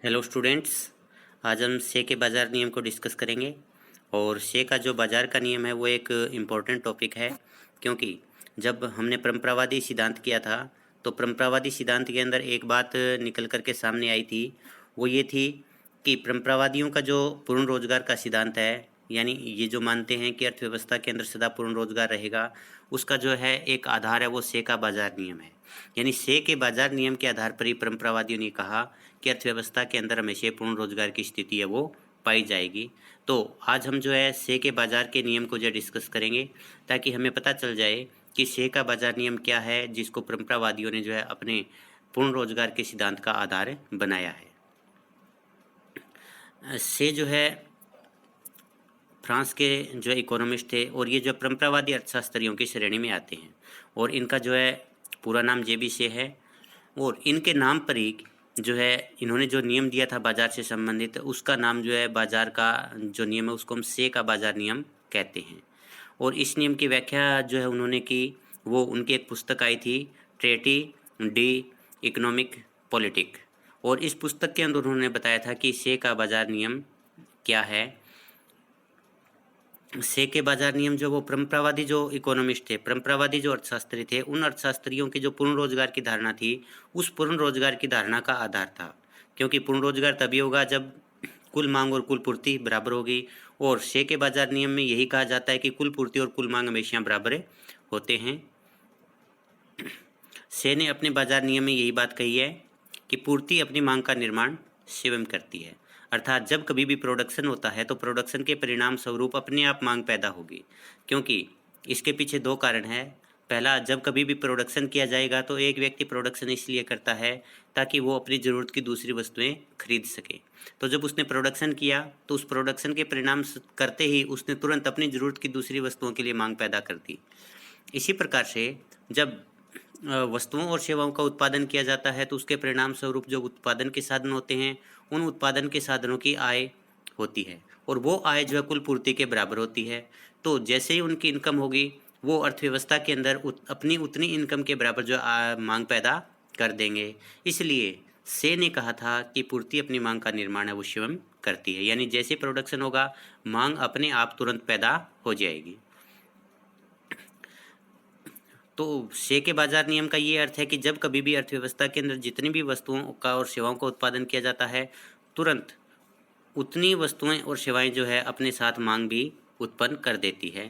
Hello students. आज हम से के बाज़ार नियम को डिस्कस करेंगे। और से का जो बाज़ार का नियम है वो एक इम्पॉर्टेंट टॉपिक है, क्योंकि जब हमने परंपरावादी सिद्धांत किया था तो परंपरावादी सिद्धांत के अंदर एक बात निकल कर के सामने आई थी। वो ये थी कि परंपरावादियों का जो पूर्ण रोजगार का सिद्धांत है, यानी ये जो मानते हैं कि अर्थव्यवस्था के अंदर सदा पूर्ण रोजगार रहेगा, उसका जो है एक आधार है वो से का बाज़ार नियम है। यानी से के बाज़ार नियम के आधार पर ही परंपरावादियों ने कहा कि अर्थव्यवस्था के अंदर हमेशा पूर्ण रोजगार की स्थिति है वो पाई जाएगी। तो आज हम जो है से के बाज़ार के नियम को जो डिस्कस करेंगे, ताकि हमें पता चल जाए कि से का बाज़ार नियम क्या है, जिसको परंपरावादियों ने जो है अपने पूर्ण रोजगार के सिद्धांत का आधार बनाया है। से जो है फ्रांस के जो इकोनॉमिस्ट थे, और ये जो परंपरावादी अर्थशास्त्रियों की श्रेणी में आते हैं, और इनका जो है पूरा नाम जे बी से है। और इनके नाम पर ही जो है इन्होंने जो नियम दिया था बाज़ार से संबंधित, उसका नाम जो है बाज़ार का जो नियम है उसको हम से का बाज़ार नियम कहते हैं। और इस नियम की व्याख्या जो है उन्होंने की, वो उनकी एक पुस्तक आई थी, ट्रेटी डी इकोनॉमिक पॉलिटिक। और इस पुस्तक के अंदर उन्होंने बताया था कि से का बाज़ार नियम क्या है। से के बाज़ार नियम जो वो परंपरावादी जो इकोनॉमिस्ट थे, परंपरावादी जो अर्थशास्त्री थे, उन अर्थशास्त्रियों की जो पूर्ण रोजगार की धारणा थी, उस पूर्ण रोजगार की धारणा का आधार था। क्योंकि पूर्ण रोजगार तभी होगा जब कुल मांग और कुल पूर्ति बराबर होगी। और से के बाज़ार नियम में यही कहा जाता है कि कुल पूर्ति और कुल मांग हमेशा बराबर होते हैं। से ने अपने बाज़ार नियम में यही बात कही है कि पूर्ति अपनी मांग का निर्माण स्वयं करती है। अर्थात जब कभी भी प्रोडक्शन होता है तो प्रोडक्शन के परिणाम स्वरूप अपने आप मांग पैदा होगी। क्योंकि इसके पीछे दो कारण हैं। पहला, जब कभी भी प्रोडक्शन किया जाएगा तो एक व्यक्ति प्रोडक्शन इसलिए करता है ताकि वो अपनी ज़रूरत की दूसरी वस्तुएं खरीद सके। तो जब उसने प्रोडक्शन किया तो उस प्रोडक्शन के परिणाम करते ही उसने तुरंत अपनी ज़रूरत की दूसरी वस्तुओं के लिए मांग पैदा कर दी। इसी प्रकार से जब वस्तुओं और सेवाओं का उत्पादन किया जाता है तो उसके परिणाम स्वरूप जो उत्पादन के साधन होते हैं, उन उत्पादन के साधनों की आय होती है, और वो आय जो है कुल पूर्ति के बराबर होती है। तो जैसे ही उनकी इनकम होगी, वो अर्थव्यवस्था के अंदर अपनी उतनी इनकम के बराबर जो मांग पैदा कर देंगे। इसलिए से ने कहा था कि पूर्ति अपनी मांग का निर्माण है वो स्वयं करती है, यानी जैसे प्रोडक्शन होगा मांग अपने आप तुरंत पैदा हो जाएगी। तो से के बाज़ार नियम का ये अर्थ है कि जब कभी भी अर्थव्यवस्था के अंदर जितनी भी वस्तुओं का और सेवाओं का उत्पादन किया जाता है, तुरंत उतनी वस्तुएं और सेवाएं जो है अपने साथ मांग भी उत्पन्न कर देती है।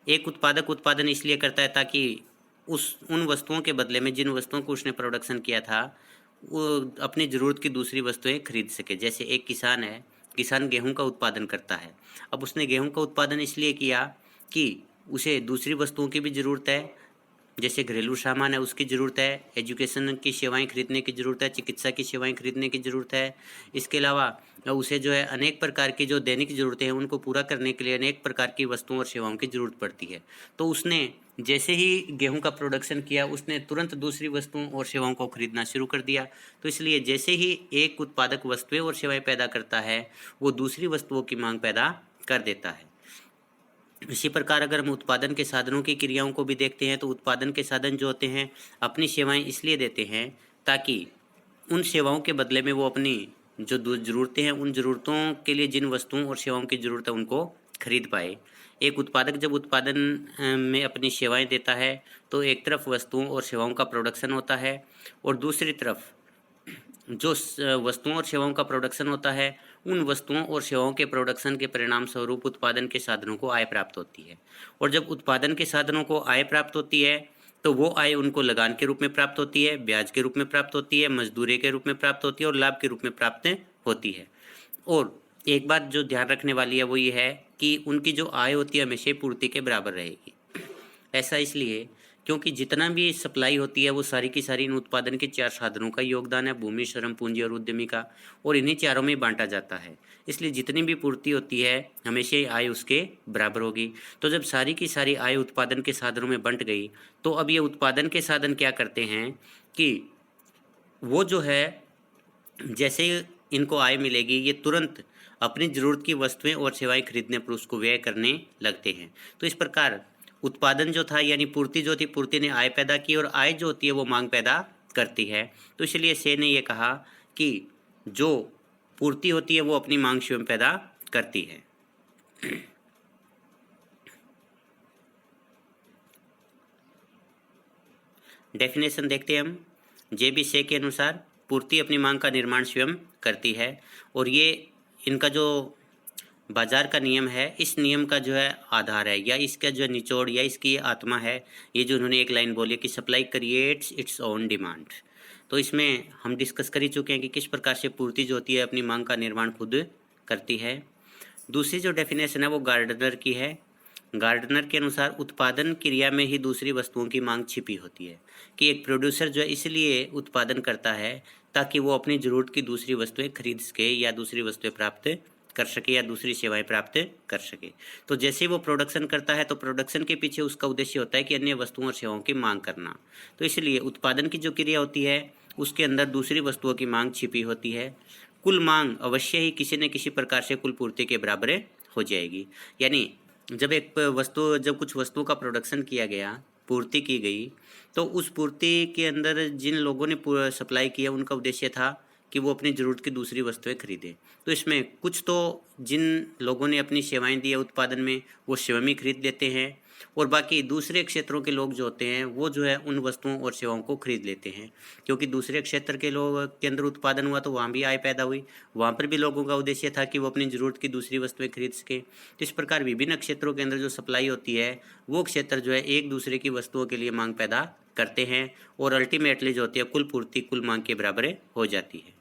एक उत्पादक उत्पादन इसलिए करता है ताकि उन वस्तुओं के बदले में जिन वस्तुओं को उसने प्रोडक्शन किया था, वो अपनी ज़रूरत की दूसरी वस्तुएं खरीद सके। जैसे एक किसान है, किसान गेहूं का उत्पादन करता है। अब उसने गेहूं का उत्पादन इसलिए किया कि उसे दूसरी वस्तुओं की भी ज़रूरत है, जैसे घरेलू सामान है उसकी ज़रूरत है, एजुकेशन की सेवाएं खरीदने की ज़रूरत है, चिकित्सा की सेवाएं खरीदने की ज़रूरत है। इसके अलावा उसे जो है अनेक प्रकार की जो दैनिक ज़रूरतें हैं उनको पूरा करने के लिए अनेक प्रकार की वस्तुओं और सेवाओं की ज़रूरत पड़ती है। तो उसने जैसे ही गेहूं का प्रोडक्शन किया, उसने तुरंत दूसरी वस्तुओं और सेवाओं को खरीदना शुरू कर दिया। तो इसलिए जैसे ही एक उत्पादक वस्तुएं और सेवाएं पैदा करता है, वो दूसरी वस्तुओं की मांग पैदा कर देता है। इसी प्रकार अगर हम उत्पादन के साधनों की क्रियाओं को भी देखते हैं तो उत्पादन के साधन जो होते हैं अपनी सेवाएं इसलिए देते हैं ताकि उन सेवाओं के बदले में वो अपनी जो ज़रूरतें हैं, उन ज़रूरतों के लिए जिन वस्तुओं और सेवाओं की ज़रूरत है उनको खरीद पाए। एक उत्पादक जब उत्पादन में अपनी सेवाएं देता है तो एक तरफ वस्तुओं और सेवाओं का प्रोडक्शन होता है, और दूसरी तरफ जो वस्तुओं और सेवाओं का प्रोडक्शन होता है, उन वस्तुओं और सेवाओं के प्रोडक्शन के परिणाम स्वरूप उत्पादन के साधनों को आय प्राप्त होती है। और जब उत्पादन के साधनों को आय प्राप्त होती है तो वो आय उनको लगान के रूप में प्राप्त होती है, ब्याज के रूप में प्राप्त होती है, मजदूरी के रूप में प्राप्त होती है और लाभ के रूप में प्राप्त होती है। और एक बात जो ध्यान रखने वाली है वो ये है कि उनकी जो आय होती है हमेशा पूर्ति के बराबर रहेगी। ऐसा इसलिए क्योंकि जितना भी सप्लाई होती है वो सारी की सारी इन उत्पादन के चार साधनों का योगदान है, भूमि, श्रम, पूंजी और उद्यमी का, और इन्हीं चारों में बांटा जाता है। इसलिए जितनी भी पूर्ति होती है हमेशा ही आय उसके बराबर होगी। तो जब सारी की सारी आय उत्पादन के साधनों में बंट गई, तो अब ये उत्पादन के साधन क्या करते हैं कि वो जो है जैसे ही इनको आय मिलेगी, ये तुरंत अपनी ज़रूरत की वस्तुएं और सेवाएं खरीदने पर उसको व्यय करने लगते हैं। तो इस प्रकार उत्पादन जो था यानी पूर्ति जो थी, पूर्ति ने आय पैदा की, और आय जो होती है वो मांग पैदा करती है। तो इसलिए से ने ये कहा कि जो पूर्ति होती है वो अपनी मांग स्वयं पैदा करती है। डेफिनेशन देखते हैं हम। जे.बी. से के अनुसार पूर्ति अपनी मांग का निर्माण स्वयं करती है, और ये इनका जो बाजार का नियम है, इस नियम का जो है आधार है, या इसका जो निचोड़ या इसकी आत्मा है, ये जो उन्होंने एक लाइन बोली कि supply creates its own demand. तो इसमें हम डिस्कस कर ही चुके हैं कि किस प्रकार से पूर्ति जो होती है अपनी मांग का निर्माण खुद करती है। दूसरी जो डेफिनेशन है वो गार्डनर की है। गार्डनर के अनुसार उत्पादन क्रिया में ही दूसरी वस्तुओं की मांग छिपी होती है, कि एक प्रोड्यूसर जो है इसलिए उत्पादन करता है ताकि वो अपनी ज़रूरत की दूसरी वस्तुएं खरीद सके या दूसरी वस्तुएं प्राप्त कर सके या दूसरी सेवाएं प्राप्त कर सके। तो जैसे वो प्रोडक्शन करता है तो प्रोडक्शन के पीछे उसका उद्देश्य होता है कि अन्य वस्तुओं और सेवाओं की मांग करना। तो इसलिए उत्पादन की जो क्रिया होती है उसके अंदर दूसरी वस्तुओं की मांग छिपी होती है। कुल मांग अवश्य ही किसी न किसी प्रकार से कुल पूर्ति के बराबर हो जाएगी। यानी जब कुछ वस्तुओं का प्रोडक्शन किया गया, पूर्ति की गई, तो उस पूर्ति के अंदर जिन लोगों ने सप्लाई किया उनका उद्देश्य था कि वो अपनी ज़रूरत की दूसरी वस्तुएं खरीदें। तो इसमें कुछ तो जिन लोगों ने अपनी सेवाएं दी है उत्पादन में वो स्वयं ही खरीद लेते हैं, और बाकी दूसरे क्षेत्रों के लोग जो होते हैं वो जो है उन वस्तुओं और सेवाओं को खरीद लेते हैं, क्योंकि दूसरे क्षेत्र के लोग के अंदर उत्पादन हुआ तो वहाँ भी आय पैदा हुई, वहाँ पर भी लोगों का उद्देश्य था कि वो अपनी ज़रूरत की दूसरी वस्तुएं खरीद सकें। तो इस प्रकार विभिन्न क्षेत्रों के अंदर जो सप्लाई होती है वो क्षेत्र जो है एक दूसरे की वस्तुओं के लिए मांग पैदा करते हैं, और अल्टीमेटली जो होती है कुल पूर्ति कुल मांग के बराबर हो जाती है।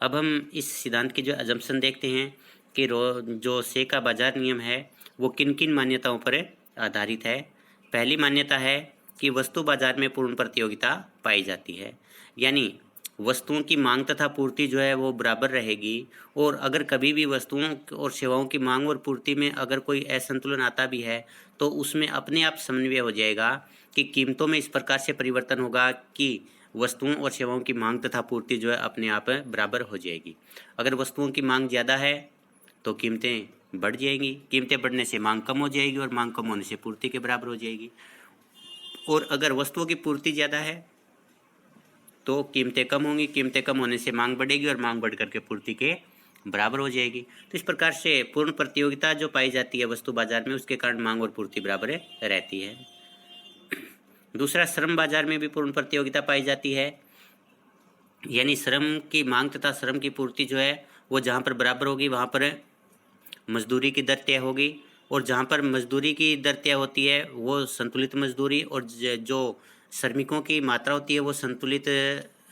अब हम इस सिद्धांत की जो अजम्पशन देखते हैं कि जो से का बाजार नियम है वो किन किन मान्यताओं पर आधारित है। पहली मान्यता है कि वस्तु बाजार में पूर्ण प्रतियोगिता पाई जाती है, यानी वस्तुओं की मांग तथा पूर्ति जो है वो बराबर रहेगी, और अगर कभी भी वस्तुओं और सेवाओं की मांग और पूर्ति में अगर कोई असंतुलन आता भी है तो उसमें अपने आप समन्वय हो जाएगा कि कीमतों में इस प्रकार से परिवर्तन होगा कि वस्तुओं और सेवाओं की मांग तथा पूर्ति जो है अपने आप बराबर हो जाएगी। अगर वस्तुओं की मांग ज़्यादा है तो कीमतें बढ़ जाएंगी, कीमतें बढ़ने से मांग कम हो जाएगी, और मांग कम होने से पूर्ति के बराबर हो जाएगी। और अगर वस्तुओं की पूर्ति ज़्यादा है तो कीमतें कम होंगी, कीमतें कम होने से मांग बढ़ेगी, और मांग बढ़ करके पूर्ति के बराबर हो जाएगी। तो इस प्रकार से पूर्ण प्रतियोगिता जो पाई जाती है वस्तु बाजार में, उसके कारण मांग और पूर्ति बराबर रहती है। दूसरा, श्रम बाजार में भी पूर्ण प्रतियोगिता पाई जाती है, यानी श्रम की मांग तथा श्रम की पूर्ति जो है वो जहाँ पर बराबर होगी वहाँ पर मजदूरी की दर तय होगी, और जहाँ पर मजदूरी की दर तय होती है वो संतुलित मजदूरी, और जो श्रमिकों की मात्रा होती है वो संतुलित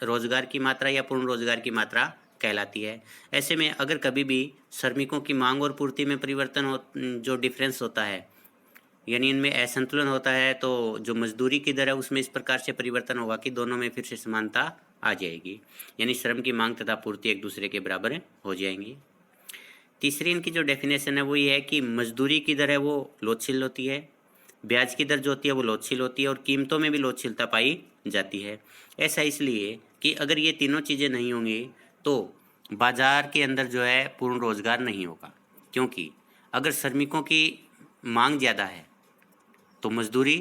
रोजगार की मात्रा या पूर्ण रोजगार की मात्रा कहलाती है। ऐसे में अगर कभी भी श्रमिकों की मांग और पूर्ति में परिवर्तन हो, जो डिफरेंस होता है, यानी इनमें असंतुलन होता है, तो जो मजदूरी की दर है उसमें इस प्रकार से परिवर्तन होगा कि दोनों में फिर से समानता आ जाएगी, यानी श्रम की मांग तथा पूर्ति एक दूसरे के बराबर हो जाएंगी। तीसरी इनकी जो डेफिनेशन है वो ये है कि मजदूरी की दर है वो लोचशील होती है, ब्याज की दर जो होती है वो लोचशील होती है, और कीमतों में भी लोचशीलता पाई जाती है। ऐसा इसलिए कि अगर ये तीनों चीज़ें नहीं होंगी तो बाजार के अंदर जो है पूर्ण रोजगार नहीं होगा, क्योंकि अगर श्रमिकों की मांग ज़्यादा है तो मजदूरी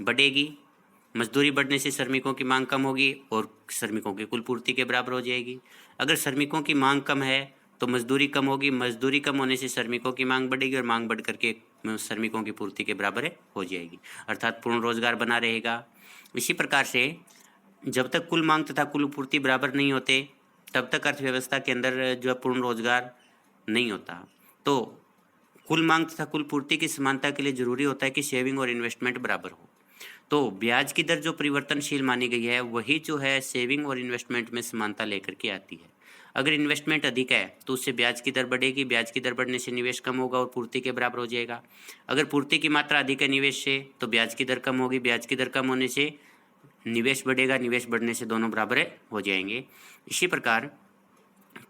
बढ़ेगी, मजदूरी बढ़ने से श्रमिकों की मांग कम होगी और श्रमिकों की कुल पूर्ति के बराबर हो जाएगी। अगर श्रमिकों की मांग कम है तो मजदूरी कम होगी, मजदूरी कम होने से श्रमिकों की मांग बढ़ेगी, और मांग बढ़ करके श्रमिकों की पूर्ति के बराबर हो जाएगी, अर्थात पूर्ण रोजगार बना रहेगा। इसी प्रकार से जब तक कुल मांग तथा कुल पूर्ति बराबर नहीं होते तब तक अर्थव्यवस्था के अंदर जो है पूर्ण रोजगार नहीं होता। तो कुल मांग तथा कुल पूर्ति की समानता के लिए जरूरी होता है कि सेविंग और इन्वेस्टमेंट बराबर हो। तो ब्याज की दर जो परिवर्तनशील मानी गई है वही जो है सेविंग और इन्वेस्टमेंट में समानता लेकर के आती है। अगर इन्वेस्टमेंट अधिक है तो उससे ब्याज की दर बढ़ेगी, ब्याज की दर बढ़ने से निवेश कम होगा और पूर्ति के बराबर हो जाएगा। अगर पूर्ति की मात्रा अधिक है निवेश से तो ब्याज की दर कम होगी, ब्याज की दर कम होने से निवेश बढ़ेगा, निवेश बढ़ने से दोनों बराबर हो जाएंगे। इसी प्रकार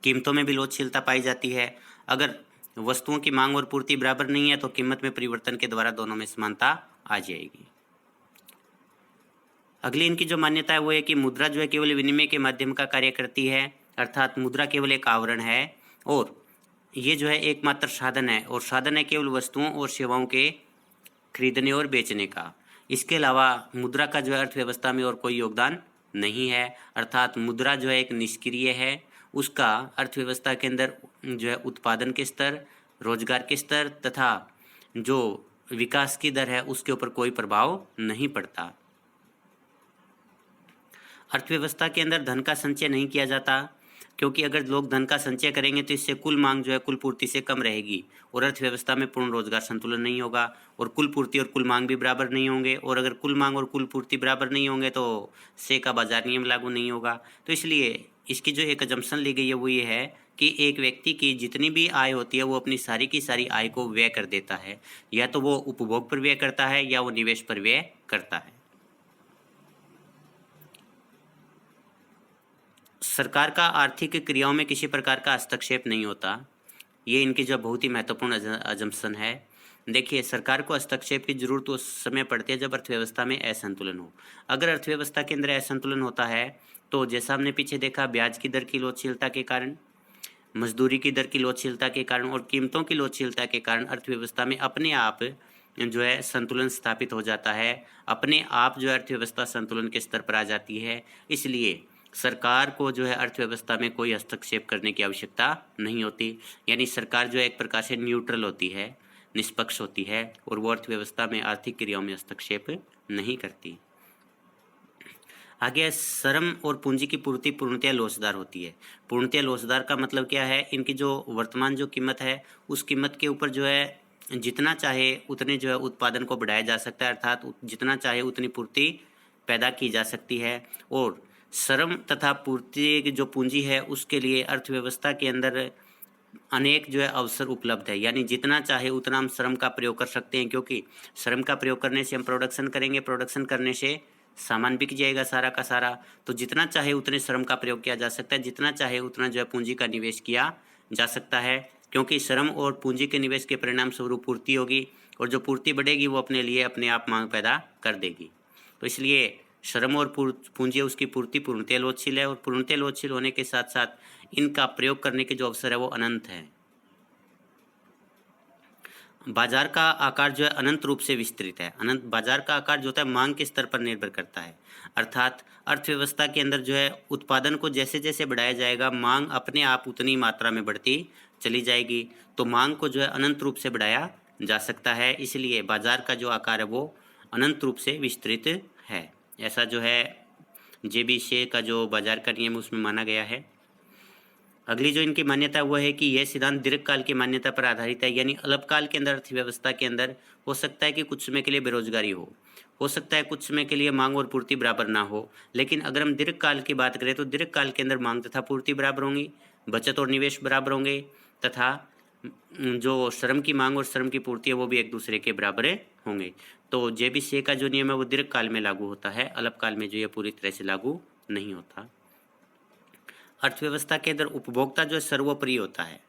कीमतों में भी लोचशीलता पाई जाती है। अगर वस्तुओं की मांग और पूर्ति बराबर नहीं है तो कीमत में परिवर्तन के द्वारा दोनों में समानता आ जाएगी। अगली इनकी जो मान्यता है वो है कि मुद्रा जो है केवल विनिमय के माध्यम का कार्य करती है, अर्थात मुद्रा केवल एक आवरण है और ये जो है एकमात्र साधन है, और साधन है केवल वस्तुओं और सेवाओं के खरीदने और बेचने का। इसके अलावा मुद्रा का जो है अर्थव्यवस्था में और कोई योगदान नहीं है, अर्थात मुद्रा जो है एक निष्क्रिय है, उसका अर्थव्यवस्था के अंदर जो है उत्पादन के स्तर, रोजगार के स्तर तथा जो विकास की दर है उसके ऊपर कोई प्रभाव नहीं पड़ता। अर्थव्यवस्था के अंदर धन का संचय नहीं किया जाता, क्योंकि अगर लोग धन का संचय करेंगे तो इससे कुल मांग जो है कुल पूर्ति से कम रहेगी और अर्थव्यवस्था में पूर्ण रोजगार संतुलन नहीं होगा और कुल पूर्ति और कुल मांग भी बराबर नहीं होंगे, और अगर कुल मांग और कुल पूर्ति बराबर नहीं होंगे तो से का बाजार नियम लागू नहीं होगा। तो इसलिए इसकी जो एक अजम्पशन ली गई है वो ये है कि एक व्यक्ति की जितनी भी आय होती है वो अपनी सारी की सारी आय को व्यय कर देता है, या तो वो उपभोग पर व्यय करता है या वो निवेश पर व्यय करता है। सरकार का आर्थिक क्रियाओं में किसी प्रकार का हस्तक्षेप नहीं होता, ये इनकी जो बहुत ही महत्वपूर्ण अजम्पशन है। देखिए, सरकार को हस्तक्षेप की जरूरत उस समय पड़ती है जब अर्थव्यवस्था में असंतुलन हो। अगर अर्थव्यवस्था के अंदर असंतुलन होता है तो जैसा हमने पीछे देखा, ब्याज की दर की लोचशीलता के कारण, मजदूरी की दर की लोचशीलता के कारण और कीमतों की लोचशीलता के कारण अर्थव्यवस्था में अपने आप जो है संतुलन स्थापित हो जाता है, अपने आप जो है अर्थव्यवस्था संतुलन के स्तर पर आ जाती है। इसलिए सरकार को जो है अर्थव्यवस्था में कोई हस्तक्षेप करने की आवश्यकता नहीं होती, यानी सरकार जो है एक प्रकार से न्यूट्रल होती है, निष्पक्ष होती है और वो अर्थव्यवस्था में आर्थिक क्रियाओं में हस्तक्षेप नहीं करती। आगे श्रम और पूंजी की पूर्ति पूर्णतया लोचदार होती है। पूर्णतया लोचदार का मतलब क्या है, इनकी जो वर्तमान जो कीमत है उस कीमत के ऊपर जो है जितना चाहे उतने जो है उत्पादन को बढ़ाया जा सकता है, अर्थात जितना चाहे उतनी पूर्ति पैदा की जा सकती है। और श्रम तथा पूर्ति की जो पूंजी है उसके लिए अर्थव्यवस्था के अंदर अनेक जो है अवसर उपलब्ध है, यानी जितना चाहे उतना हम श्रम का प्रयोग कर सकते हैं, क्योंकि श्रम का प्रयोग करने से हम प्रोडक्शन करेंगे, प्रोडक्शन करने से सामान बिक जाएगा सारा का सारा। तो जितना चाहे उतने श्रम का प्रयोग किया जा सकता है, जितना चाहे उतना जो है पूंजी का निवेश किया जा सकता है, क्योंकि श्रम और पूंजी के निवेश के परिणाम स्वरूप पूर्ति होगी और जो पूर्ति बढ़ेगी वो अपने लिए अपने आप मांग पैदा कर देगी। तो इसलिए श्रम और पूंजी उसकी पूर्ति पूर्णतया लोचशील है और पूर्णतया लोचशील होने के साथ साथ इनका प्रयोग करने के जो अवसर है वो अनंत है। बाजार का आकार जो है अनंत रूप से विस्तृत है। अनंत बाजार का आकार जो होता है मांग के स्तर पर निर्भर करता है, अर्थात अर्थव्यवस्था के अंदर जो है उत्पादन को जैसे जैसे बढ़ाया जाएगा मांग अपने आप उतनी मात्रा में बढ़ती चली जाएगी, तो मांग को जो है अनंत रूप से बढ़ाया जा सकता है। इसलिए बाजार का जो आकार है वो अनंत रूप से विस्तृत है, ऐसा जो है जेबी शे का जो बाजार का नियम उसमें माना गया है। अगली जो इनकी मान्यता वो है कि यह सिद्धांत दीर्घकाल की मान्यता पर आधारित है, यानी अल्पकाल के अंदर अर्थव्यवस्था के अंदर हो सकता है कि कुछ समय के लिए बेरोजगारी हो सकता है कुछ समय के लिए मांग और पूर्ति बराबर ना हो, लेकिन अगर हम दीर्घकाल की बात करें तो दीर्घकाल के अंदर मांग तथा पूर्ति बराबर होंगी, बचत और निवेश बराबर होंगे तथा जो श्रम की मांग और श्रम की पूर्ति है वो भी एक दूसरे के बराबर होंगे। तो जेबी शे का जो नियम है वो दीर्घकाल में लागू होता है, अल्पकाल में जो ये पूरी तरह से लागू नहीं होता। अर्थव्यवस्था के अंदर उपभोक्ता जो सर्वोपरि होता है।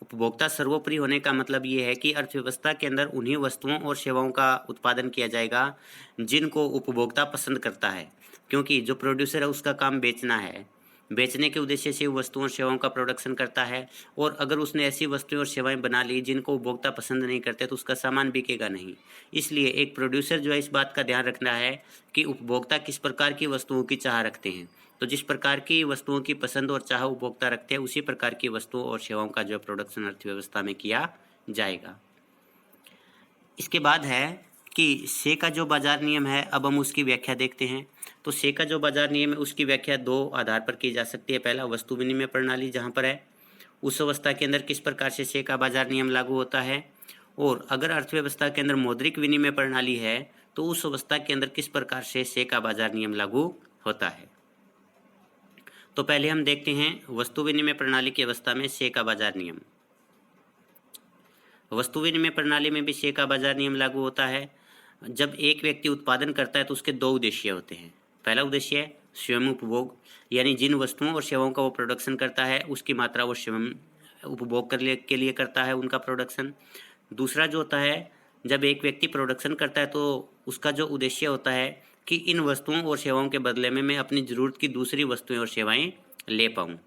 उपभोक्ता सर्वोपरि होने का मतलब ये है कि अर्थव्यवस्था के अंदर उन्हीं वस्तुओं और सेवाओं का उत्पादन किया जाएगा जिनको उपभोक्ता पसंद करता है, क्योंकि जो प्रोड्यूसर है उसका काम बेचना है, बेचने के उद्देश्य से वस्तुओं और सेवाओं का प्रोडक्शन करता है, और अगर उसने ऐसी वस्तुएं और सेवाएं बना ली जिनको उपभोक्ता पसंद नहीं करते तो उसका सामान बिकेगा नहीं। इसलिए एक प्रोड्यूसर जो है इस बात का ध्यान रखना है कि उपभोक्ता किस प्रकार की वस्तुओं की चाह रखते हैं, तो जिस प्रकार की वस्तुओं की पसंद और चाह उपभोक्ता रखते हैं उसी प्रकार की वस्तुओं और सेवाओं का जो प्रोडक्शन अर्थव्यवस्था में किया जाएगा। इसके बाद है कि शे का जो बाजार नियम है, अब हम उसकी व्याख्या देखते हैं। तो शे का जो बाजार नियम है उसकी व्याख्या दो आधार पर की जा सकती है। पहला वस्तु विनिमय प्रणाली जहाँ पर है उस अवस्था के अंदर किस प्रकार से शे का बाजार नियम लागू होता है, और अगर अर्थव्यवस्था के अंदर मौद्रिक विनिमय प्रणाली है तो उस अवस्था के अंदर किस प्रकार से शे का बाजार नियम लागू होता है। तो पहले हम देखते हैं वस्तु विनिमय प्रणाली की अवस्था में शे का बाजार नियम। वस्तु विनिमय प्रणाली में भी शे का बाजार नियम लागू होता है। जब एक व्यक्ति उत्पादन करता है तो उसके दो उद्देश्य होते हैं। पहला उद्देश्य है स्वयं उपभोग, यानी जिन वस्तुओं और सेवाओं का वो प्रोडक्शन करता है उसकी मात्रा वो स्वयं उपभोग के लिए करता है, उनका प्रोडक्शन। दूसरा जो होता है, जब एक व्यक्ति प्रोडक्शन करता है तो उसका जो उद्देश्य होता है कि इन वस्तुओं और सेवाओं के बदले में मैं अपनी ज़रूरत की दूसरी वस्तुएं और सेवाएं ले पाऊँ।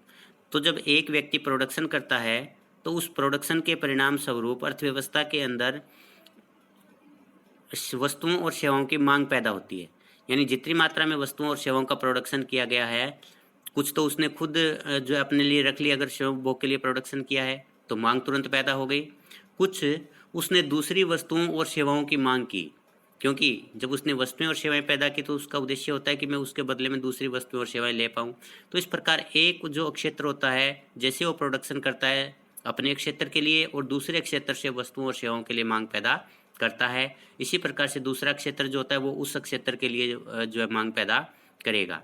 तो जब एक व्यक्ति प्रोडक्शन करता है तो उस प्रोडक्शन के परिणाम स्वरूप अर्थव्यवस्था के अंदर वस्तुओं और सेवाओं की मांग पैदा होती है। यानी जितनी मात्रा में वस्तुओं और सेवाओं का प्रोडक्शन किया गया है, कुछ तो उसने खुद जो है अपने लिए रख लिया, अगर सेवा उपभोग के लिए प्रोडक्शन किया है तो मांग तुरंत पैदा हो गई। कुछ उसने दूसरी वस्तुओं और सेवाओं की मांग की, क्योंकि जब उसने वस्तुएं और सेवाएं पैदा की तो उसका उद्देश्य होता है कि मैं उसके बदले में दूसरी वस्तुएं और सेवाएं ले पाऊँ। तो इस प्रकार एक जो क्षेत्र होता है, जैसे वो प्रोडक्शन करता है अपने क्षेत्र के लिए और दूसरे क्षेत्र से वस्तुओं और सेवाओं के लिए मांग पैदा करता है, इसी प्रकार से दूसरा क्षेत्र जो होता है वो उस क्षेत्र के लिए जो है मांग पैदा करेगा।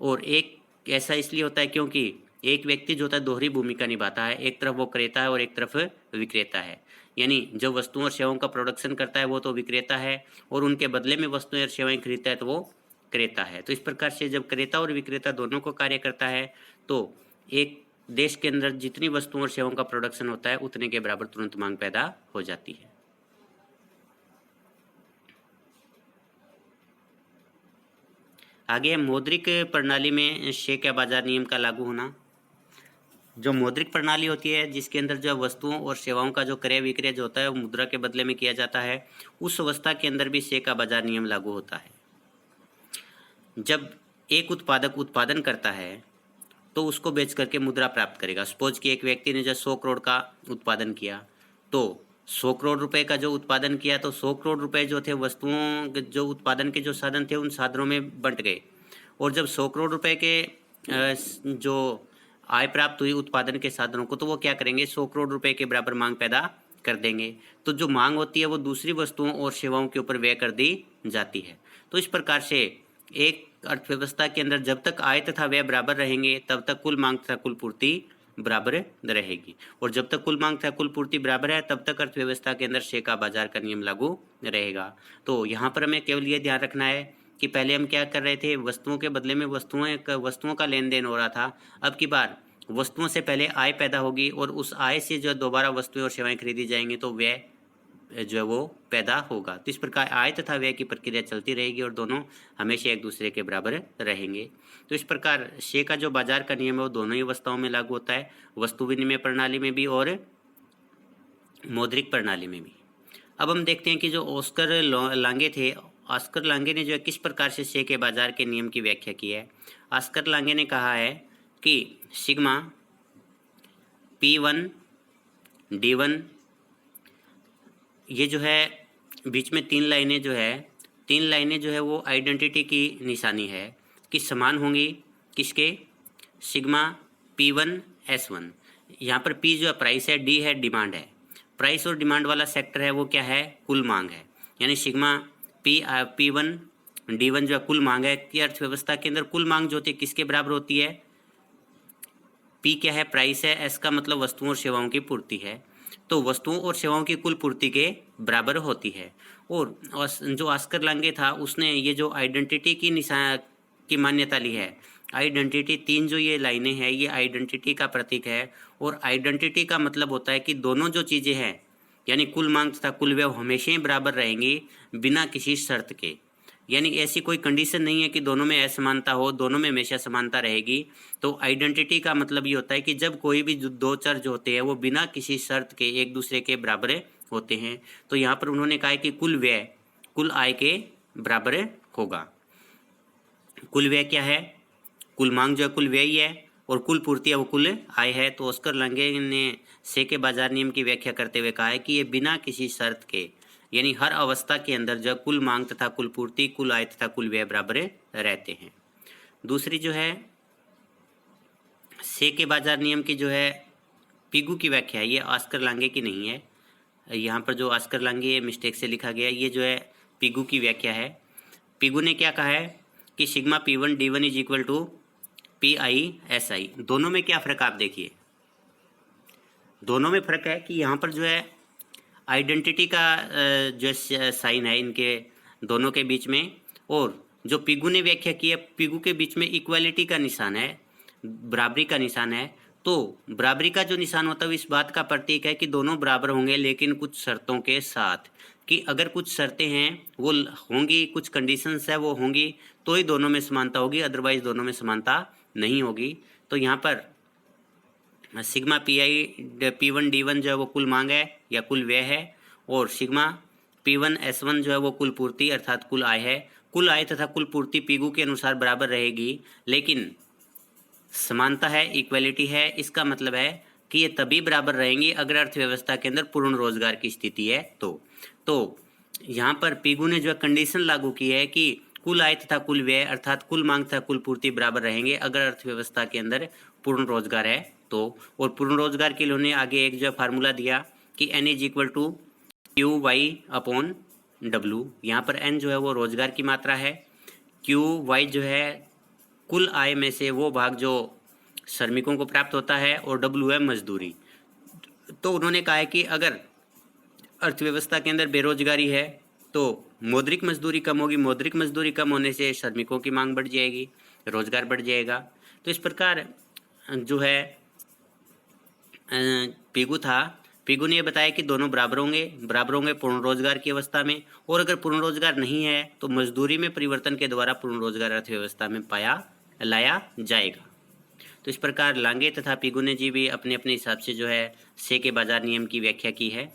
और एक ऐसा इसलिए होता है क्योंकि एक व्यक्ति जो होता है दोहरी भूमिका निभाता है, एक तरफ वो क्रेता है और एक तरफ विक्रेता है। यानी जो वस्तुओं और सेवाओं का प्रोडक्शन करता है वो तो विक्रेता है, और उनके बदले में वस्तुएं और सेवाएं खरीदता है तो वो क्रेता है। तो इस प्रकार से जब क्रेता और विक्रेता दोनों को कार्य करता है तो एक देश के अंदर जितनी वस्तुओं और सेवाओं का प्रोडक्शन होता है उतने के बराबर तुरंत मांग पैदा हो जाती है। आगे मौद्रिक प्रणाली में शेयर या बाजार नियम का लागू होना। जो मौद्रिक प्रणाली होती है जिसके अंदर जो वस्तुओं और सेवाओं का जो क्रय विक्रय जो होता है वो मुद्रा के बदले में किया जाता है, उस अवस्था के अंदर भी शेयर का बाजार नियम लागू होता है। जब एक उत्पादक उत्पादन करता है तो उसको बेच करके मुद्रा प्राप्त करेगा। सपोज कि एक व्यक्ति ने जो 100 करोड़ का उत्पादन किया, तो 100 करोड़ रुपए का जो उत्पादन किया तो 100 करोड़ रुपए जो थे वस्तुओं जो उत्पादन के जो साधन थे उन साधनों में बंट गए, और जब 100 करोड़ रुपए के जो आय प्राप्त हुई उत्पादन के साधनों को, तो वो क्या करेंगे, 100 करोड़ रुपए के बराबर मांग पैदा कर देंगे। तो जो मांग होती है वो दूसरी वस्तुओं और सेवाओं के ऊपर व्यय कर दी जाती है। तो इस प्रकार से एक अर्थव्यवस्था के अंदर जब तक आय तथा व्यय बराबर रहेंगे तब तक कुल मांग तथा कुल पूर्ति बराबर रहेगी, और जब तक कुल मांग तथा कुल पूर्ति बराबर है तब तक अर्थव्यवस्था के अंदर शेयर का बाजार का नियम लागू रहेगा। तो यहाँ पर हमें केवल ये ध्यान रखना है कि पहले हम क्या कर रहे थे, वस्तुओं के बदले में वस्तुओं का लेन देन हो रहा था। अब की बार वस्तुओं से पहले आय पैदा होगी और उस आय से जो दोबारा वस्तुएं और सेवाएं खरीदी जाएंगी तो व्यय जो है वो पैदा होगा। तो इस प्रकार आय तथा व्यय की प्रक्रिया चलती रहेगी और दोनों हमेशा एक दूसरे के बराबर रहेंगे। तो इस प्रकार शेयर का जो बाजार का नियम है वो दोनों ही अवस्थाओं में लागू होता है, वस्तु विनिमय प्रणाली में भी और मौद्रिक प्रणाली में भी। अब हम देखते हैं कि जो ऑस्कर लांगे थे, ऑस्कर लांगे ने जो है किस प्रकार से शेयर के बाजार के नियम की व्याख्या की है। ऑस्कर लांगे ने कहा है कि सिग्मा P1 D1, ये जो है बीच में तीन लाइनें जो है वो आइडेंटिटी की निशानी है कि समान होंगी किसके, सिग्मा P1 S1। यहाँ पर P जो है प्राइस है, D है डिमांड है। प्राइस और डिमांड वाला सेक्टर है वो क्या है, कुल मांग है। यानी सिग्मा P1 D1 जो है कुल मांग है कि अर्थव्यवस्था के अंदर कुल मांग जो होती है किसके बराबर होती है, P क्या है, प्राइस है, S का मतलब वस्तुओं और सेवाओं की पूर्ति है। तो वस्तुओं और सेवाओं की कुल पूर्ति के बराबर होती है। और जो ऑस्कर लांगे था उसने ये जो आइडेंटिटी की मान्यता ली है। आइडेंटिटी तीन जो ये लाइनें हैं ये आइडेंटिटी का प्रतीक है, और आइडेंटिटी का मतलब होता है कि दोनों जो चीज़ें हैं यानी कुल मांग तथा कुल व्यय हमेशा ही बराबर रहेंगी बिना किसी शर्त के। यानी ऐसी कोई कंडीशन नहीं है कि दोनों में असमानता हो, दोनों में हमेशा समानता रहेगी। तो आइडेंटिटी का मतलब ये होता है कि जब कोई भी दो चर जो होते हैं वो बिना किसी शर्त के एक दूसरे के बराबर होते हैं। तो यहाँ पर उन्होंने कहा है कि कुल व्यय कुल आय के बराबर होगा। कुल व्यय क्या है, कुल मांग जो है कुल व्यय ही है, और कुल पूर्ति है वो कुल आय है। तो ऑस्कर लांगे ने शेयर के बाजार नियम की व्याख्या करते हुए कहा है कि ये बिना किसी शर्त के यानी हर अवस्था के अंदर जो कुल मांग तथा कुल पूर्ति, कुल आय तथा कुल व्यय बराबर रहते हैं। दूसरी जो है शेयर के बाजार नियम की जो है पिगू की व्याख्या है, ये ऑस्कर लांगे की नहीं है। यहाँ पर जो ऑस्कर लांगे मिस्टेक से लिखा गया, ये जो है पिगू की व्याख्या है। पिगू ने क्या कहा है कि sigma P1 D1 is equal to PI SI। दोनों में क्या फ़र्क आप देखिए, दोनों में फ़र्क है कि यहाँ पर जो है आइडेंटिटी का जो साइन है इनके दोनों के बीच में, और जो पिगू ने व्याख्या की है पिगू के बीच में इक्वालिटी का निशान है, बराबरी का निशान है। तो बराबरी का जो निशान होता है वो इस बात का प्रतीक है कि दोनों बराबर होंगे लेकिन कुछ शर्तों के साथ, कि अगर कुछ शर्तें हैं वो होंगी, कुछ कंडीशंस है वो होंगी तो ही दोनों में समानता होगी, अदरवाइज दोनों में समानता नहीं होगी। तो यहाँ पर सिग्मा P1 D1 जो है वो कुल मांग है या कुल व्यय है, और सिग्मा P1S1 जो है वो कुल पूर्ति अर्थात कुल आय है। कुल आय तथा कुल पूर्ति पीगू के अनुसार बराबर रहेगी, लेकिन समानता है, इक्वलिटी है। इसका मतलब है कि ये तभी बराबर रहेंगी अगर अर्थव्यवस्था के अंदर पूर्ण रोजगार की स्थिति है तो यहाँ पर पीगू ने जो कंडीशन लागू की है कि कुल आय तथा कुल व्यय अर्थात कुल मांग तथा कुल पूर्ति बराबर रहेंगे अगर अर्थव्यवस्था के अंदर पूर्ण रोजगार है तो। और पूर्ण रोजगार के लिए उन्होंने आगे एक जो फार्मूला दिया कि N is equal to Q Y upon W. यहाँ पर N जो है वो रोजगार की मात्रा है, क्यू वाई जो है कुल आय में से वो भाग जो श्रमिकों को प्राप्त होता है, और डब्लू है मजदूरी। तो उन्होंने कहा है कि अगर अर्थव्यवस्था के अंदर बेरोजगारी है तो मौद्रिक मजदूरी कम होगी, मौद्रिक मजदूरी कम होने से श्रमिकों की मांग बढ़ जाएगी, रोजगार बढ़ जाएगा। तो इस प्रकार जो है पीगू ने यह बताया कि दोनों बराबर होंगे पूर्ण रोजगार की अवस्था में, और अगर पूर्ण रोजगार नहीं है तो मजदूरी में परिवर्तन के द्वारा पूर्ण रोजगार अर्थव्यवस्था में लाया जाएगा। तो इस प्रकार लांगे तथा पीगू ने जी भी अपने अपने हिसाब से जो है से के बाजार नियम की व्याख्या की है।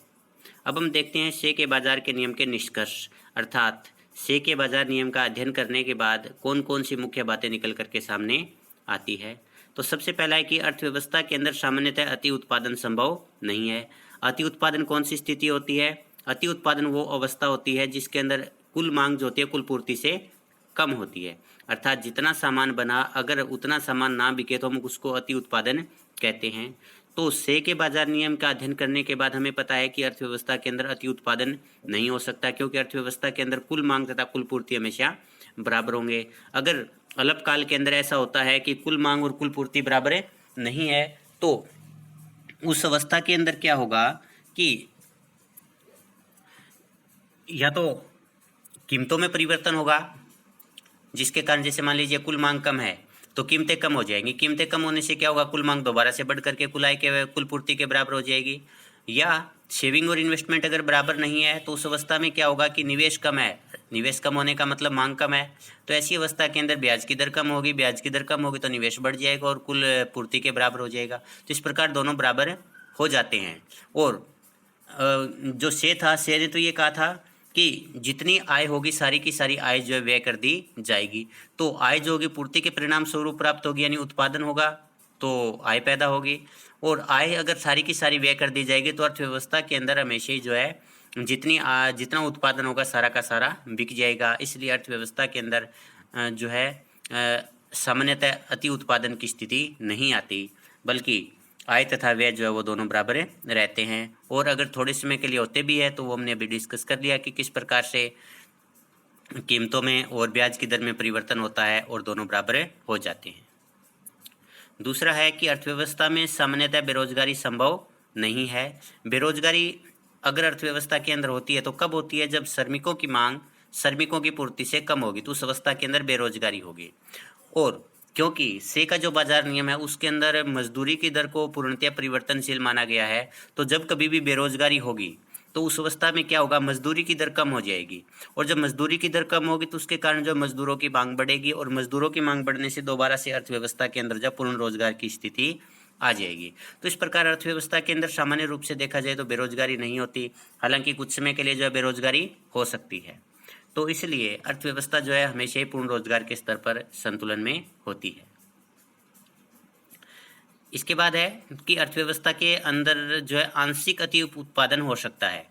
अब हम देखते हैं से के बाजार के नियम के निष्कर्ष, अर्थात से के बाजार नियम का अध्ययन करने के बाद कौन कौन सी मुख्य बातें निकल करके सामने आती है। तो सबसे पहला है कि अर्थव्यवस्था के अंदर सामान्यतः अति उत्पादन संभव नहीं है। अति उत्पादन कौन सी स्थिति होती है? अति उत्पादन वो अवस्था होती है जिसके अंदर कुल मांग जो होती है कुल पूर्ति से कम होती है, अर्थात जितना सामान बना अगर उतना सामान ना बिके तो हम उसको अति उत्पादन कहते हैं। तो से के बाजार नियम का अध्ययन करने के बाद हमें पता है कि अर्थव्यवस्था के अंदर अति उत्पादन नहीं हो सकता, क्योंकि अर्थव्यवस्था के अंदर कुल मांग तथा कुल पूर्ति हमेशा बराबर होंगे। अगर अल्पकाल के अंदर ऐसा होता है कि कुल मांग और कुल पूर्ति बराबर नहीं है तो उस अवस्था के अंदर क्या होगा कि या तो कीमतों में परिवर्तन होगा, जिसके कारण जैसे मान लीजिए कुल मांग कम है तो कीमतें कम हो जाएंगी, कीमतें कम होने से क्या होगा कुल मांग दोबारा से बढ़ करके कुल आय के कुल पूर्ति के बराबर हो जाएगी। या सेविंग और इन्वेस्टमेंट अगर बराबर नहीं है तो उस अवस्था में क्या होगा कि निवेश कम है, निवेश कम होने का मतलब मांग कम है, तो ऐसी अवस्था के अंदर ब्याज की दर कम होगी, ब्याज की दर कम होगी तो निवेश बढ़ जाएगा और कुल पूर्ति के बराबर हो जाएगा। तो इस प्रकार दोनों बराबर हो जाते हैं। और जो से था से ने तो ये कहा था कि जितनी आय होगी सारी की सारी आय जो है व्यय कर दी जाएगी, तो आय जो होगी पूर्ति के परिणाम स्वरूप प्राप्त होगी, यानी उत्पादन होगा तो आय पैदा होगी, और आय अगर सारी की सारी व्यय कर दी जाएगी तो अर्थव्यवस्था के अंदर हमेशा ही जो है जितना उत्पादन होगा सारा का सारा बिक जाएगा। इसलिए अर्थव्यवस्था के अंदर जो है सामान्यतः अति उत्पादन की स्थिति नहीं आती, बल्कि आय तथा व्यय जो है वो दोनों बराबर रहते हैं। और अगर थोड़े समय के लिए होते भी है तो वो हमने अभी डिस्कस कर लिया कि किस प्रकार से कीमतों में और ब्याज की दर में परिवर्तन होता है और दोनों बराबर हो जाते हैं। दूसरा है कि अर्थव्यवस्था में सामान्यतः बेरोजगारी संभव नहीं है। बेरोजगारी अगर अर्थव्यवस्था के अंदर होती है तो कब होती है? जब श्रमिकों की मांग श्रमिकों की पूर्ति से कम होगी तो उस अवस्था के अंदर बेरोजगारी होगी। और क्योंकि से का जो बाजार नियम है उसके अंदर मजदूरी की दर को पूर्णतः परिवर्तनशील माना गया है, तो जब कभी भी बेरोजगारी होगी तो उस अवस्था में क्या होगा मजदूरी की दर कम हो जाएगी, और जब मजदूरी की दर कम होगी तो उसके कारण जो मजदूरों की मांग बढ़ेगी, और मजदूरों की मांग बढ़ने से दोबारा से अर्थव्यवस्था के अंदर जब पूर्ण रोजगार की स्थिति आ जाएगी। तो इस प्रकार अर्थव्यवस्था के अंदर सामान्य रूप से देखा जाए तो बेरोजगारी नहीं होती, हालांकि कुछ समय के लिए जो है बेरोजगारी हो सकती है। तो इसलिए अर्थव्यवस्था जो है हमेशा ही पूर्ण रोजगार के स्तर पर संतुलन में होती है। इसके बाद है कि अर्थव्यवस्था के अंदर जो है आंशिक अति उत्पादन हो सकता है।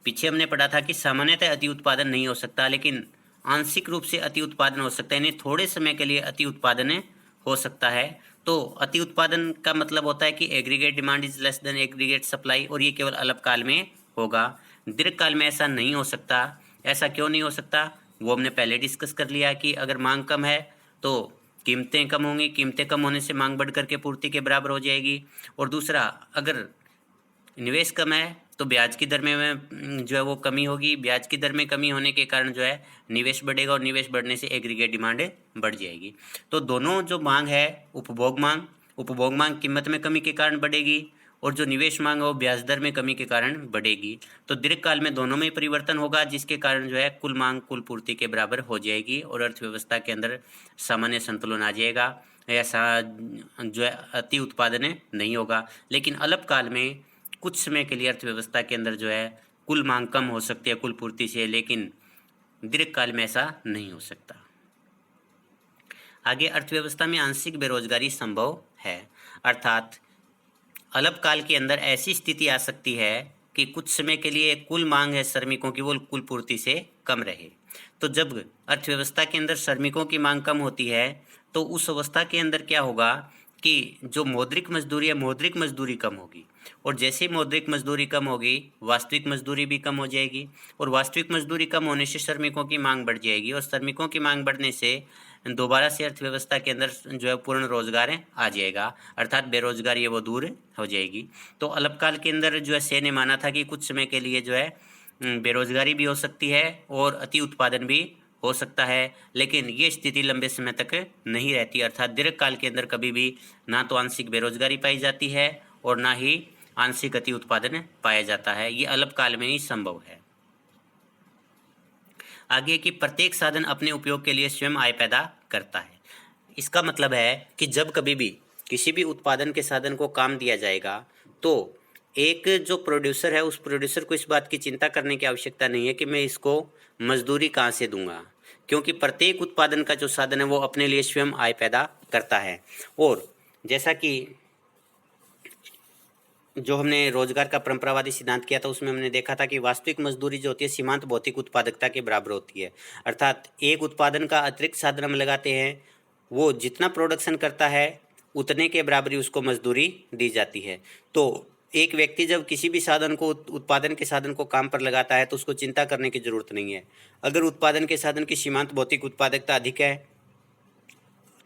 पीछे हमने पढ़ा था कि सामान्यतः अति उत्पादन नहीं हो सकता, लेकिन आंशिक रूप से अति उत्पादन हो सकता है, यानी थोड़े समय के लिए अति उत्पादन हो सकता है। तो अति उत्पादन का मतलब होता है कि aggregate demand is less than aggregate supply, और ये केवल अल्पकाल में होगा, दीर्घकाल में ऐसा नहीं हो सकता। ऐसा क्यों नहीं हो सकता वो हमने पहले डिस्कस कर लिया कि अगर मांग कम है तो कीमतें कम होंगी, कीमतें कम होने से मांग बढ़ करके पूर्ति के बराबर हो जाएगी। और दूसरा, अगर निवेश कम है तो ब्याज की दर में जो है वो कमी होगी, ब्याज की दर में कमी होने के कारण जो है निवेश बढ़ेगा, और निवेश बढ़ने से एग्रीगेट डिमांड बढ़ जाएगी। तो दोनों जो मांग है उपभोग मांग कीमत में कमी के कारण बढ़ेगी, और जो निवेश मांग है वो ब्याज दर में कमी के कारण बढ़ेगी। तो दीर्घकाल में दोनों में परिवर्तन होगा, जिसके कारण जो है कुल मांग कुल पूर्ति के बराबर हो जाएगी और अर्थव्यवस्था के अंदर सामान्य संतुलन आ जाएगा, ऐसा जो है अति उत्पादन नहीं होगा। लेकिन अल्पकाल में कुछ समय के लिए अर्थव्यवस्था के अंदर जो है कुल मांग कम हो सकती है कुल पूर्ति से, लेकिन दीर्घकाल में ऐसा नहीं हो सकता। आगे, अर्थव्यवस्था में आंशिक बेरोजगारी संभव है, अर्थात अल्पकाल के अंदर ऐसी स्थिति आ सकती है कि कुछ समय के लिए कुल मांग है श्रमिकों की वो कुल पूर्ति से कम रहे। तो जब अर्थव्यवस्था के अंदर श्रमिकों की मांग कम होती है तो उस अवस्था के अंदर क्या होगा कि जो मौद्रिक मजदूरी है, मौद्रिक मजदूरी कम होगी, और जैसे ही मौद्रिक मजदूरी कम होगी वास्तविक मजदूरी भी कम हो जाएगी, और वास्तविक मजदूरी कम होने से श्रमिकों की मांग बढ़ जाएगी, और श्रमिकों की मांग बढ़ने से दोबारा से अर्थव्यवस्था के अंदर जो है पूर्ण रोजगार आ जाएगा, अर्थात बेरोजगारी है वो दूर हो जाएगी। तो अल्पकाल के अंदर जो है सेन ने माना था कि कुछ समय के लिए जो है बेरोजगारी भी हो सकती है और अति उत्पादन भी हो सकता है, लेकिन ये स्थिति लंबे समय तक नहीं रहती, अर्थात दीर्घकाल के अंदर कभी भी ना तो आंशिक बेरोजगारी पाई जाती है और ना ही आंशिक अति उत्पादन पाया जाता है। ये अल्पकाल में ही संभव है। आगे कि प्रत्येक साधन अपने उपयोग के लिए स्वयं आय पैदा करता है। इसका मतलब है कि जब कभी भी किसी भी उत्पादन के साधन को काम दिया जाएगा तो एक जो प्रोड्यूसर है उस प्रोड्यूसर को इस बात की चिंता करने की आवश्यकता नहीं है कि मैं इसको मजदूरी कहाँ से दूंगा, क्योंकि प्रत्येक उत्पादन का जो साधन है वो अपने लिए स्वयं आय पैदा करता है। और जैसा कि जो हमने रोजगार का परंपरावादी सिद्धांत किया था उसमें हमने देखा था कि वास्तविक मजदूरी जो होती है सीमांत भौतिक उत्पादकता के बराबर होती है, अर्थात एक उत्पादन का अतिरिक्त साधन हम लगाते हैं, वो जितना प्रोडक्शन करता है उतने के बराबर ही उसको मजदूरी दी जाती है। तो एक व्यक्ति जब किसी भी साधन को उत्पादन के साधन को काम पर लगाता है तो उसको चिंता करने की जरूरत नहीं है। अगर उत्पादन के साधन की सीमांत भौतिक उत्पादकता अधिक है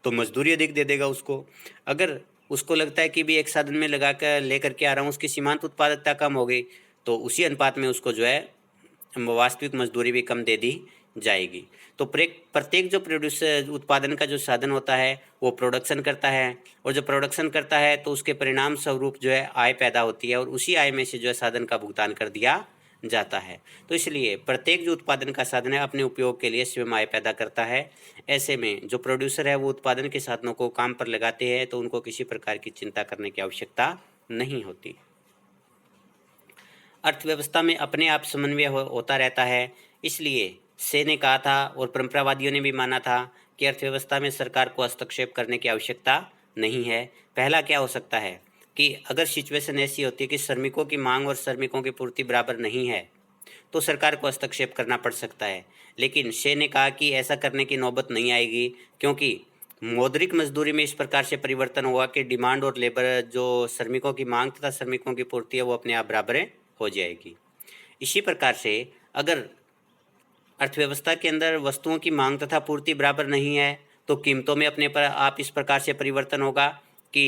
तो मजदूरी अधिक दे देगा उसको। अगर उसको लगता है कि भी एक साधन में लगा कर लेकर के आ रहा हूँ उसकी सीमांत उत्पादकता कम हो गई तो उसी अनुपात में उसको जो है वास्तविक मजदूरी भी कम दे दी जाएगी। तो प्रत्येक जो प्रोड्यूसर उत्पादन का जो साधन होता है वो प्रोडक्शन करता है, और जब प्रोडक्शन करता है तो उसके परिणाम स्वरूप जो है आय पैदा होती है, और उसी आय में से जो है साधन का भुगतान कर दिया जाता है। तो इसलिए प्रत्येक जो उत्पादन का साधन है अपने उपयोग के लिए स्वयं आय पैदा करता है। ऐसे में जो प्रोड्यूसर है वो उत्पादन के साधनों को काम पर लगाते हैं तो उनको किसी प्रकार की चिंता करने की आवश्यकता नहीं होती। अर्थव्यवस्था में अपने आप समन्वय होता रहता है, इसलिए से ने कहा था और परंपरावादियों ने भी माना था कि अर्थव्यवस्था में सरकार को हस्तक्षेप करने की आवश्यकता नहीं है। पहला क्या हो सकता है कि अगर सिचुएशन ऐसी होती है कि श्रमिकों की मांग और श्रमिकों की पूर्ति बराबर नहीं है तो सरकार को हस्तक्षेप करना पड़ सकता है, लेकिन शे ने कहा कि ऐसा करने की नौबत नहीं आएगी, क्योंकि मौद्रिक मजदूरी में इस प्रकार से परिवर्तन हुआ कि डिमांड और लेबर जो श्रमिकों की मांग तथा श्रमिकों की पूर्ति है वो अपने आप बराबर हो जाएगी। इसी प्रकार से अगर अर्थव्यवस्था के अंदर वस्तुओं की मांग तथा पूर्ति बराबर नहीं है तो कीमतों में अपने पर आप इस प्रकार से परिवर्तन होगा कि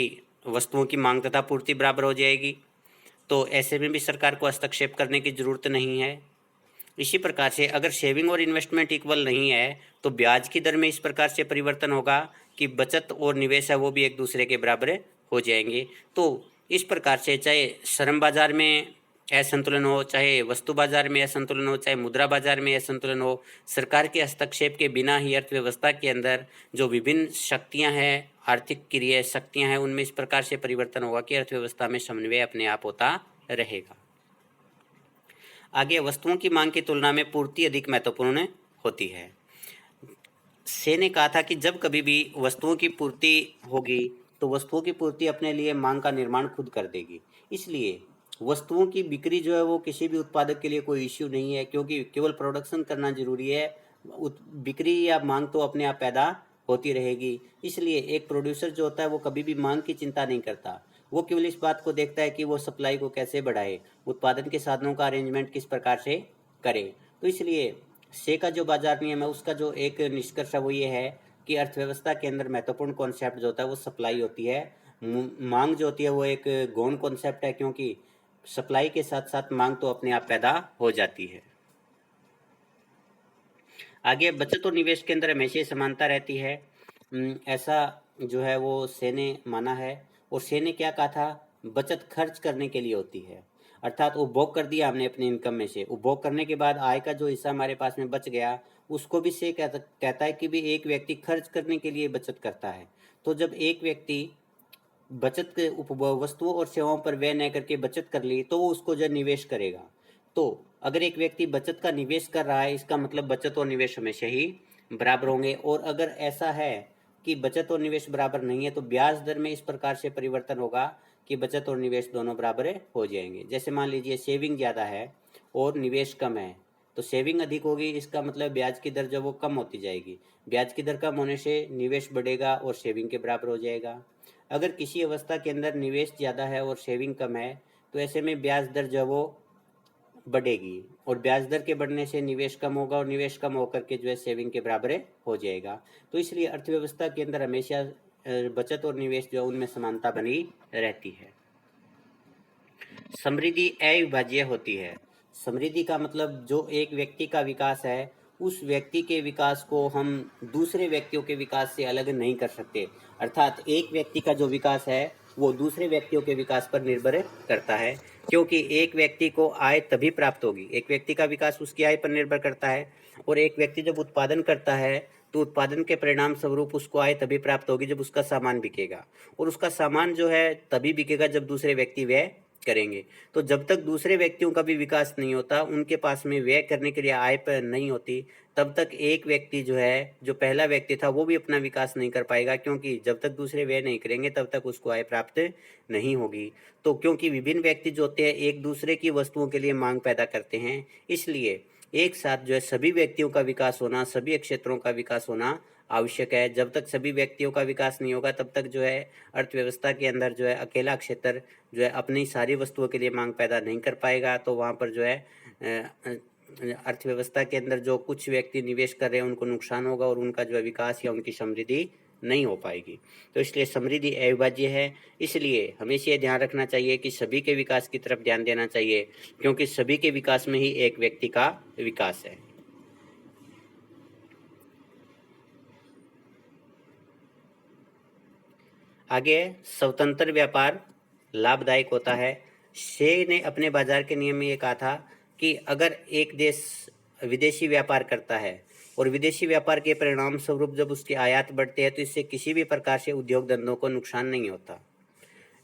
वस्तुओं की मांग तथा पूर्ति बराबर हो जाएगी। तो ऐसे में भी सरकार को हस्तक्षेप करने की ज़रूरत नहीं है। इसी प्रकार से अगर सेविंग और इन्वेस्टमेंट इक्वल नहीं है तो ब्याज की दर में इस प्रकार से परिवर्तन होगा कि बचत और निवेश है वो भी एक दूसरे के बराबर हो जाएंगे। तो इस प्रकार से चाहे श्रम बाजार में असंतुलन हो, चाहे वस्तु बाजार में असंतुलन हो, चाहे मुद्रा बाजार में असंतुलन हो, सरकार के हस्तक्षेप के बिना ही अर्थव्यवस्था के अंदर जो विभिन्न शक्तियां हैं, आर्थिक क्रिया शक्तियां हैं, उनमें इस प्रकार से परिवर्तन होगा कि अर्थव्यवस्था में समन्वय अपने आप होता रहेगा। आगे, वस्तुओं की मांग की तुलना में पूर्ति अधिक महत्वपूर्ण होती है। से ने कहा था कि जब कभी भी वस्तुओं की पूर्ति होगी तो वस्तुओं की पूर्ति अपने लिए मांग का निर्माण खुद कर देगी। इसलिए वस्तुओं की बिक्री जो है वो किसी भी उत्पादक के लिए कोई इश्यू नहीं है, क्योंकि केवल प्रोडक्शन करना जरूरी है, बिक्री या मांग तो अपने आप पैदा होती रहेगी। इसलिए एक प्रोड्यूसर जो होता है वो कभी भी मांग की चिंता नहीं करता, वो केवल इस बात को देखता है कि वो सप्लाई को कैसे बढ़ाए, उत्पादन के साधनों का अरेंजमेंट किस प्रकार से करे। तो इसलिए से का जो बाजार नियम है उसका जो एक निष्कर्ष है वो ये है कि अर्थव्यवस्था के अंदर महत्वपूर्ण कॉन्सेप्ट जो होता है वो सप्लाई होती है। मांग जो होती है वो एक गौण कॉन्सेप्ट है, क्योंकि सप्लाई के साथ साथ मांग तो अपने आप पैदा हो जाती है। आगे, बचत और निवेश के अंदर हमेशा समानता रहती है, ऐसा जो है वो से ने माना है। और से ने क्या कहा था, बचत खर्च करने के लिए होती है, अर्थात उपभोग कर दिया हमने अपनी इनकम में से, उपभोग करने के बाद आय का जो हिस्सा हमारे पास में बच गया उसको भी से कहता है कि भी एक व्यक्ति खर्च करने के लिए बचत करता है। तो जब एक व्यक्ति बचत के उपभोग वस्तुओं और सेवाओं पर व्यय न करके बचत कर ली तो वो उसको जो निवेश करेगा। तो अगर एक व्यक्ति बचत का निवेश कर रहा है, इसका मतलब बचत और निवेश हमेशा ही बराबर होंगे। और अगर ऐसा है कि बचत और निवेश बराबर नहीं है तो ब्याज दर में इस प्रकार से परिवर्तन होगा कि बचत और निवेश दोनों बराबर हो जाएंगे। जैसे मान लीजिए सेविंग ज़्यादा है और निवेश कम है, तो सेविंग अधिक होगी, इसका मतलब ब्याज की दर जब वो कम होती जाएगी, ब्याज की दर कम होने से निवेश बढ़ेगा और सेविंग के बराबर हो जाएगा। अगर किसी अवस्था के अंदर निवेश ज़्यादा है और सेविंग कम है तो ऐसे में ब्याज दर जो वो बढ़ेगी और ब्याज दर के बढ़ने से निवेश कम होगा और निवेश कम होकर के जो है सेविंग के बराबर हो जाएगा। तो इसलिए अर्थव्यवस्था के अंदर हमेशा बचत और निवेश जो उनमें समानता बनी रहती है। समृद्धि अविभाज्य होती है। समृद्धि का मतलब जो एक व्यक्ति का विकास है उस व्यक्ति के विकास को हम दूसरे व्यक्तियों के विकास से अलग नहीं कर सकते। अर्थात एक व्यक्ति का जो विकास है वो दूसरे व्यक्तियों के विकास पर निर्भर करता है, क्योंकि एक व्यक्ति को आय तभी प्राप्त होगी, एक व्यक्ति का विकास उसकी आय पर निर्भर करता है। और एक व्यक्ति जब उत्पादन करता है तो उत्पादन के परिणाम स्वरूप उसको आय तभी प्राप्त होगी जब उसका सामान बिकेगा, और उसका सामान जो है तभी बिकेगा जब दूसरे व्यक्ति व्यय करेंगे। तो जब तक दूसरे व्यक्तियों का भी विकास नहीं होता, उनके पास में व्यय करने के लिए आय पर नहीं होती, तब तक एक व्यक्ति जो है, जो पहला व्यक्ति था, वो भी अपना विकास नहीं कर पाएगा, क्योंकि जब तक दूसरे व्यय नहीं करेंगे तब तक उसको आय प्राप्त नहीं होगी। तो क्योंकि विभिन्न व्यक्ति जो होते हैं एक दूसरे की वस्तुओं के लिए मांग पैदा करते हैं, इसलिए एक साथ जो है सभी व्यक्तियों का विकास होना, सभी क्षेत्रों का विकास होना आवश्यक है। जब तक सभी व्यक्तियों का विकास नहीं होगा तब तक जो है अर्थव्यवस्था के अंदर जो है अकेला क्षेत्र जो है अपनी सारी वस्तुओं के लिए मांग पैदा नहीं कर पाएगा। तो वहाँ पर जो है अर्थव्यवस्था के अंदर जो कुछ व्यक्ति निवेश कर रहे हैं उनको नुकसान होगा और उनका जो है विकास या उनकी समृद्धि नहीं हो पाएगी। तो इसलिए समृद्धि अविभाज्य है। इसलिए हमेशा ये ध्यान रखना चाहिए कि सभी के विकास की तरफ ध्यान देना चाहिए, क्योंकि सभी के विकास में ही एक व्यक्ति का विकास है। आगे स्वतंत्र व्यापार लाभदायक होता है। शे ने अपने बाजार के नियम में ये कहा था कि अगर एक देश विदेशी व्यापार करता है और विदेशी व्यापार के परिणाम स्वरूप जब उसके आयात बढ़ते हैं तो इससे किसी भी प्रकार से उद्योग धंधों को नुकसान नहीं होता।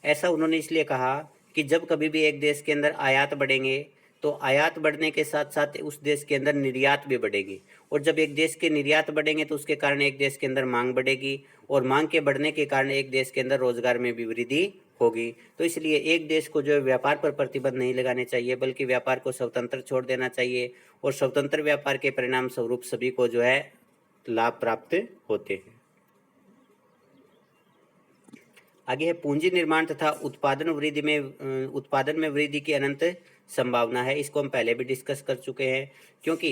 ऐसा उन्होंने इसलिए कहा कि जब कभी भी एक देश के अंदर आयात बढ़ेंगे तो आयात बढ़ने के साथ साथ उस देश के अंदर निर्यात भी बढ़ेगी, और जब एक देश के निर्यात बढ़ेंगे तो उसके कारण एक देश के अंदर मांग बढ़ेगी, और मांग के बढ़ने के कारण एक देश के अंदर रोजगार में भी वृद्धि होगी। तो इसलिए एक देश को जो है व्यापार पर प्रतिबंध नहीं लगाने चाहिए, बल्कि व्यापार को स्वतंत्र छोड़ देना चाहिए, और स्वतंत्र व्यापार के परिणाम स्वरूप सभी को जो है लाभ प्राप्त होते हैं। आगे है पूंजी निर्माण तथा उत्पादन में वृद्धि की अनंत संभावना है। इसको हम पहले भी डिस्कस कर चुके हैं, क्योंकि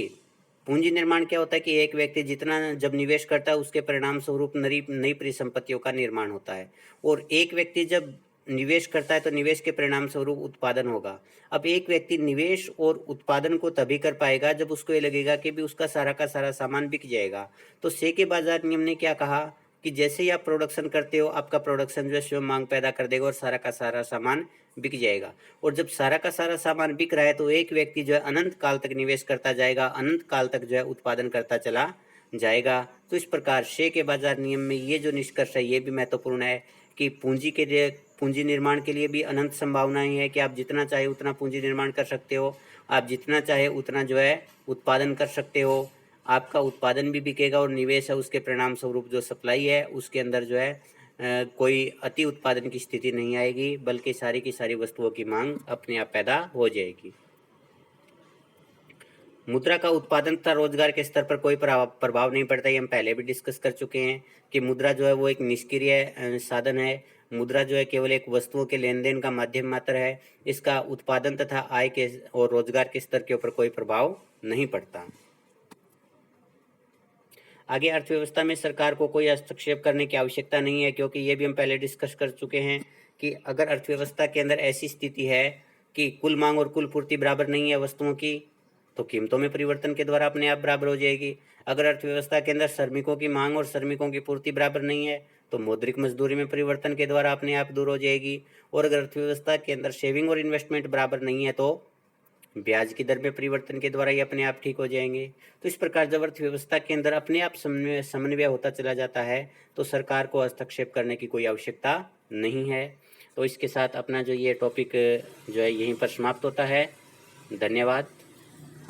पूंजी निर्माण क्या होता है कि एक व्यक्ति जितना जब निवेश करता है उसके परिणाम स्वरूप नई नई परिसंपत्तियों का निर्माण होता है, और एक व्यक्ति जब निवेश करता है तो निवेश के परिणाम स्वरूप उत्पादन होगा। अब एक व्यक्ति निवेश और उत्पादन को तभी कर पाएगा जब उसको ये लगेगा कि भी उसका सारा का सारा सामान बिक जाएगा। तो शे के बाजार नियम ने क्या कहा कि जैसे ही आप प्रोडक्शन करते हो आपका प्रोडक्शन जो है स्वयं मांग पैदा कर देगा और सारा का सारा सामान बिक जाएगा। और जब सारा का सारा सामान बिक रहा है तो एक व्यक्ति जो है अनंत काल तक निवेश करता जाएगा, अनंत काल तक जो है उत्पादन करता चला जाएगा। तो इस प्रकार शे के बाजार नियम में ये जो निष्कर्ष है ये भी महत्वपूर्ण है कि पूंजी निर्माण के लिए भी अनंत संभावनाएं हैं कि आप जितना चाहे उतना पूंजी निर्माण कर सकते हो, आप जितना चाहे उतना जो है उत्पादन कर सकते हो, आपका उत्पादन भी बिकेगा और निवेश है उसके परिणाम स्वरूप जो सप्लाई है उसके अंदर जो है कोई अति उत्पादन की स्थिति नहीं आएगी, बल्कि सारी की सारी वस्तुओं की मांग अपने आप पैदा हो जाएगी। मुद्रा का उत्पादन तथा रोजगार के स्तर पर कोई प्रभाव नहीं पड़ता। ये हम पहले भी डिस्कस कर चुके हैं कि मुद्रा जो है वो एक निष्क्रिय साधन है। मुद्रा जो है केवल एक वस्तुओं के लेन देन का माध्यम मात्र है। इसका उत्पादन तथा आय के और रोजगार के स्तर के ऊपर कोई प्रभाव नहीं पड़ता। आगे अर्थव्यवस्था में सरकार को कोई हस्तक्षेप करने की आवश्यकता नहीं है, क्योंकि ये भी हम पहले डिस्कस कर चुके हैं कि अगर अर्थव्यवस्था के अंदर ऐसी स्थिति है कि कुल मांग और कुल पूर्ति बराबर नहीं है वस्तुओं की, तो कीमतों में परिवर्तन के द्वारा अपने आप बराबर हो जाएगी। अगर अर्थव्यवस्था के अंदर श्रमिकों की मांग और श्रमिकों की पूर्ति बराबर नहीं है तो मौद्रिक मजदूरी में परिवर्तन के द्वारा अपने आप दूर हो जाएगी। और अगर अर्थव्यवस्था के अंदर सेविंग और इन्वेस्टमेंट बराबर नहीं है तो ब्याज की दर में परिवर्तन के द्वारा ये अपने आप ठीक हो जाएंगे। तो इस प्रकार जब अर्थव्यवस्था के अंदर अपने आप समन्वय होता चला जाता है तो सरकार को हस्तक्षेप करने की कोई आवश्यकता नहीं है। तो इसके साथ अपना जो ये टॉपिक जो है यहीं पर समाप्त होता है। धन्यवाद।